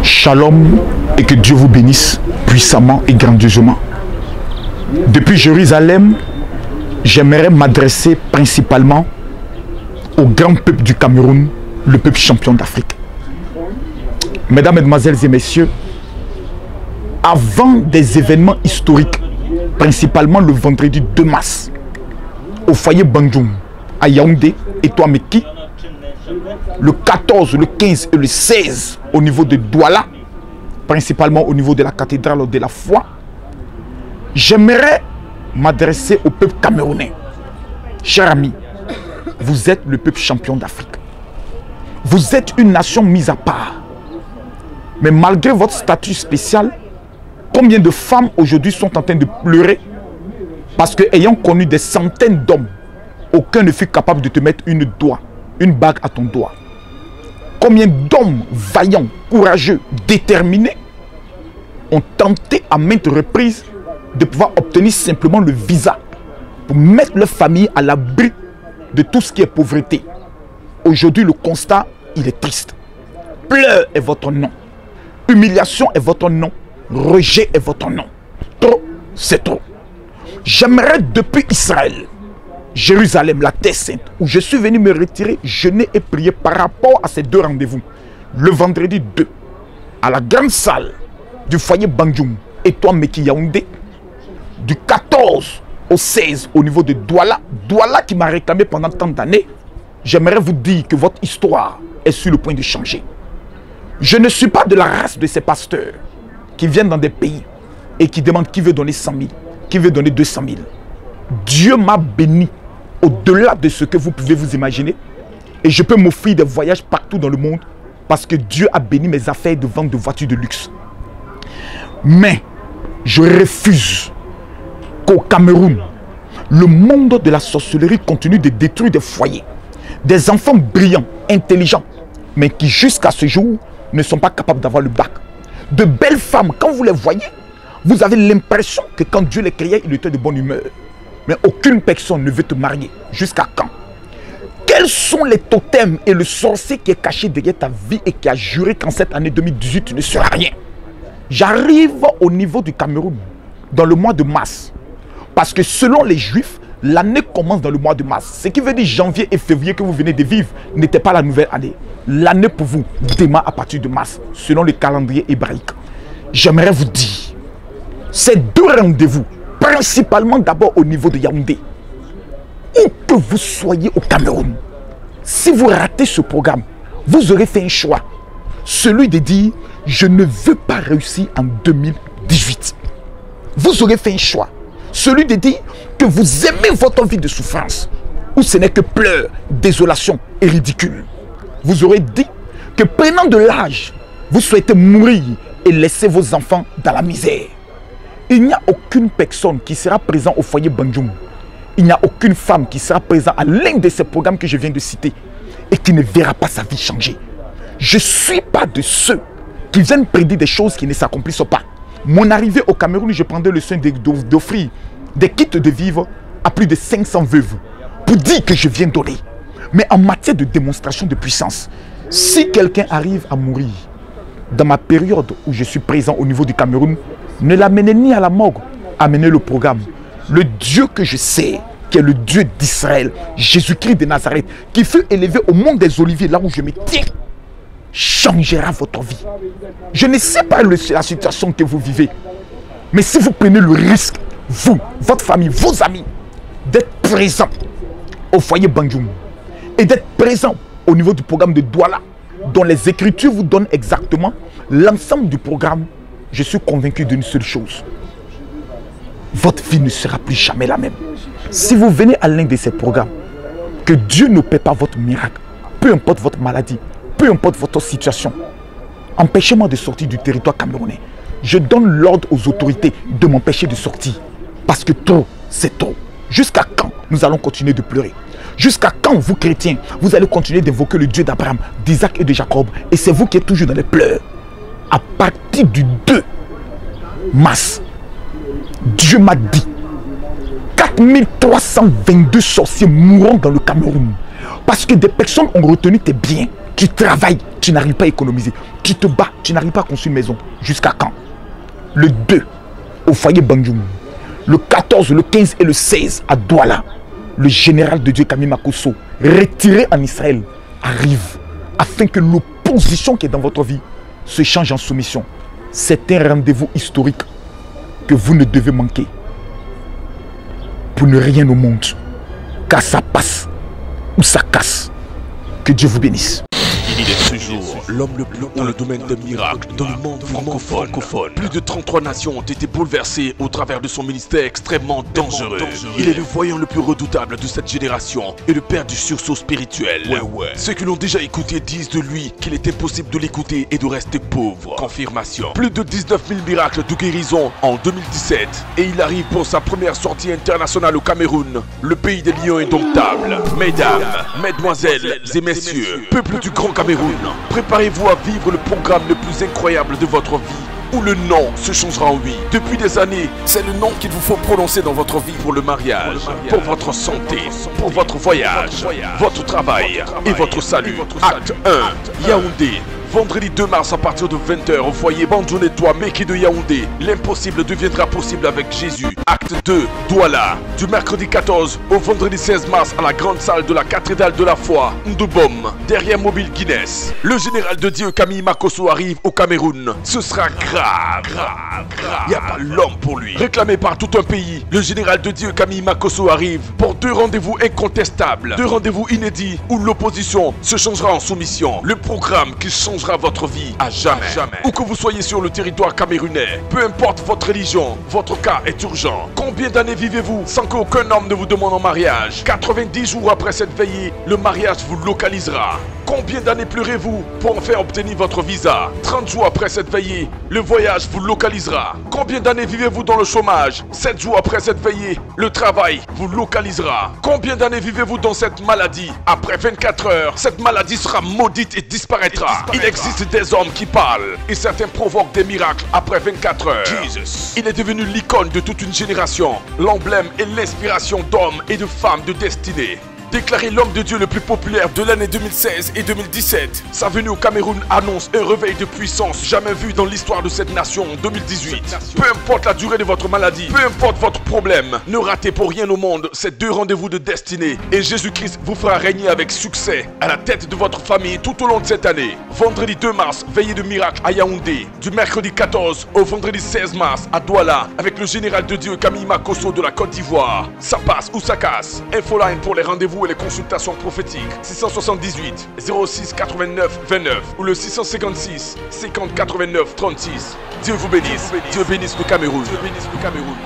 Shalom et que Dieu vous bénisse puissamment et grandiosement. Depuis Jérusalem, j'aimerais m'adresser principalement au grand peuple du Cameroun, le peuple champion d'Afrique. Mesdames, Mesdemoiselles et Messieurs, avant des événements historiques, principalement le vendredi 2 mars, au foyer Bandjoum, à Yaoundé et Touameki, le 14, le 15 et le 16 au niveau de Douala, principalement au niveau de la cathédrale de la foi, j'aimerais m'adresser au peuple camerounais. Chers amis, vous êtes le peuple champion d'Afrique. Vous êtes une nation mise à part. Mais malgré votre statut spécial, combien de femmes aujourd'hui sont en train de pleurer parce que, ayant connu des centaines d'hommes, aucun ne fut capable de te mettre une bague à ton doigt. Combien d'hommes vaillants, courageux, déterminés ont tenté à maintes reprises de pouvoir obtenir simplement le visa pour mettre leur famille à l'abri de tout ce qui est pauvreté. Aujourd'hui, le constat, il est triste. Pleurs est votre nom. Humiliation est votre nom. Rejet est votre nom. Trop, c'est trop. J'aimerais depuis Israël, Jérusalem, la terre sainte, où je suis venu me retirer, jeûner et prier par rapport à ces deux rendez-vous. Le vendredi 2, à la grande salle du foyer Bandjoum et Touameki Yaoundé, du 14 au 16 au niveau de Douala, Douala qui m'a réclamé pendant tant d'années. J'aimerais vous dire que votre histoire est sur le point de changer. Je ne suis pas de la race de ces pasteurs qui viennent dans des pays et qui demandent qui veut donner 100 000, qui veut donner 200 000. Dieu m'a béni au-delà de ce que vous pouvez vous imaginer. Et je peux m'offrir des voyages partout dans le monde parce que Dieu a béni mes affaires de vente de voitures de luxe. Mais je refuse qu'au Cameroun, le monde de la sorcellerie continue de détruire des foyers. Des enfants brillants, intelligents, mais qui jusqu'à ce jour ne sont pas capables d'avoir le bac. De belles femmes, quand vous les voyez, vous avez l'impression que quand Dieu les créait, il était de bonne humeur. Mais aucune personne ne veut te marier. Jusqu'à quand? Quels sont les totems et le sorcier qui est caché derrière ta vie et qui a juré qu'en cette année 2018, tu ne seras rien? J'arrive au niveau du Cameroun dans le mois de mars. Parce que selon les Juifs, l'année commence dans le mois de mars. Ce qui veut dire janvier et février que vous venez de vivre n'était pas la nouvelle année. L'année pour vous démarre à partir de mars, selon le calendrier hébraïque. J'aimerais vous dire, ces deux rendez-vous, principalement d'abord au niveau de Yaoundé, où que vous soyez au Cameroun, si vous ratez ce programme, vous aurez fait un choix. Celui de dire, je ne veux pas réussir en 2018. Vous aurez fait un choix. Celui de dire que vous aimez votre vie de souffrance, où ce n'est que pleurs, désolation et ridicule. Vous aurez dit que prenant de l'âge, vous souhaitez mourir et laisser vos enfants dans la misère. Il n'y a aucune personne qui sera présente au foyer Bandjoum. Il n'y a aucune femme qui sera présente à l'un de ces programmes que je viens de citer et qui ne verra pas sa vie changer. Je ne suis pas de ceux qui viennent prédire des choses qui ne s'accomplissent pas. Mon arrivée au Cameroun, je prendrai le soin d'offrir des kits de vivre à plus de 500 veuves pour dire que je viens donner. Mais en matière de démonstration de puissance, si quelqu'un arrive à mourir dans ma période où je suis présent au niveau du Cameroun, ne l'amenez ni à la morgue, amenez le programme. Le Dieu que je sais, qui est le Dieu d'Israël, Jésus-Christ de Nazareth, qui fut élevé au mont des Oliviers, là où je me tiens, changera votre vie. Je ne sais pas la situation que vous vivez, mais si vous prenez le risque, vous, votre famille, vos amis, d'être présents au foyer Bandjoum et d'être présents au niveau du programme de Douala, dont les Écritures vous donnent exactement l'ensemble du programme, je suis convaincu d'une seule chose. Votre vie ne sera plus jamais la même. Si vous venez à l'un de ces programmes, que Dieu ne paie pas votre miracle, peu importe votre maladie, peu importe votre situation, empêchez-moi de sortir du territoire camerounais. Je donne l'ordre aux autorités de m'empêcher de sortir. Parce que trop, c'est trop. Jusqu'à quand nous allons continuer de pleurer? Jusqu'à quand vous, chrétiens, vous allez continuer d'évoquer le Dieu d'Abraham, d'Isaac et de Jacob, et c'est vous qui êtes toujours dans les pleurs? À partir du 2 mars, Dieu m'a dit 4322 sorciers mourront dans le Cameroun. Parce que des personnes ont retenu tes biens Tu travailles, tu n'arrives pas à économiser. Tu te bats, tu n'arrives pas à construire une maison. Jusqu'à quand? Le 2, au foyer Bandjoum. Le 14, le 15 et le 16, à Douala. Le général de Dieu Kami Makosso, retiré en Israël, arrive afin que l'opposition qui est dans votre vie se change en soumission. C'est un rendez-vous historique que vous ne devez manquer pour ne rien au monde, car ça passe ou ça casse. Que Dieu vous bénisse. Il est ce jour l'homme le plus haut dans le domaine des miracles dans le monde francophone. Plus de 33 nations ont été bouleversées au travers de son ministère extrêmement dangereux. Il est le voyant le plus redoutable de cette génération et le père du sursaut spirituel. Ceux qui l'ont déjà écouté disent de lui qu'il est impossible de l'écouter et de rester pauvre. Confirmation. Plus de 19 000 miracles de guérison en 2017 et il arrive pour sa première sortie internationale au Cameroun, le pays des lions indomptables. Mesdames, mesdemoiselles et messieurs, peuple du Grand Cameroun, préparez-vous à vivre le programme le plus incroyable de votre vie, où le non se changera en oui. Depuis des années, c'est le nom qu'il vous faut prononcer dans votre vie pour le mariage, pour votre santé, pour votre voyage, votre travail et votre salut. Acte 1, Yaoundé. Vendredi 2 mars à partir de 20 h au foyer Bandjoum-Nettoie Meki de Yaoundé. L'impossible deviendra possible avec Jésus. Acte 2, Douala. Du mercredi 14 au vendredi 16 mars à la grande salle de la cathédrale de la foi, Ndoubom, derrière Mobile Guinness. Le général de Dieu Kami Makosso arrive au Cameroun. Ce sera grave. Il n'y a pas l'homme pour lui. Réclamé par tout un pays, le général de Dieu Kami Makosso arrive pour 2 rendez-vous incontestables. 2 rendez-vous inédits où l'opposition se changera en soumission. Le programme qui changera votre vie à jamais. Où que vous soyez sur le territoire camerounais, peu importe votre religion, votre cas est urgent. Combien d'années vivez-vous sans qu'aucun homme ne vous demande en mariage? 90 jours après cette veillée, le mariage vous localisera. Combien d'années pleurez-vous pour en faire obtenir votre visa? 30 jours après cette veillée, le voyage vous localisera. Combien d'années vivez-vous dans le chômage? 7 jours après cette veillée, le travail vous localisera. Combien d'années vivez-vous dans cette maladie? Après 24 heures, cette maladie sera maudite et disparaîtra. Il existe des hommes qui parlent et certains provoquent des miracles après 24 heures. Il est devenu l'icône de toute une génération, l'emblème et l'inspiration d'hommes et de femmes de destinée. Déclaré l'homme de Dieu le plus populaire de l'année 2016 et 2017. Sa venue au Cameroun annonce un réveil de puissance jamais vu dans l'histoire de cette nation en 2018. Peu importe la durée de votre maladie, peu importe votre problème, ne ratez pour rien au monde ces 2 rendez-vous de destinée. Et Jésus-Christ vous fera régner avec succès à la tête de votre famille tout au long de cette année. Vendredi 2 mars, veillée de miracle à Yaoundé. Du mercredi 14 au vendredi 16 mars à Douala avec le général de Dieu Kami Makosso de la Côte d'Ivoire. Ça passe ou ça casse. Infoline pour les rendez-vous et les consultations prophétiques 678 06 89 29 ou le 656 50 89 36. Dieu vous bénisse. Dieu bénisse le Cameroun. Dieu bénisse le Cameroun.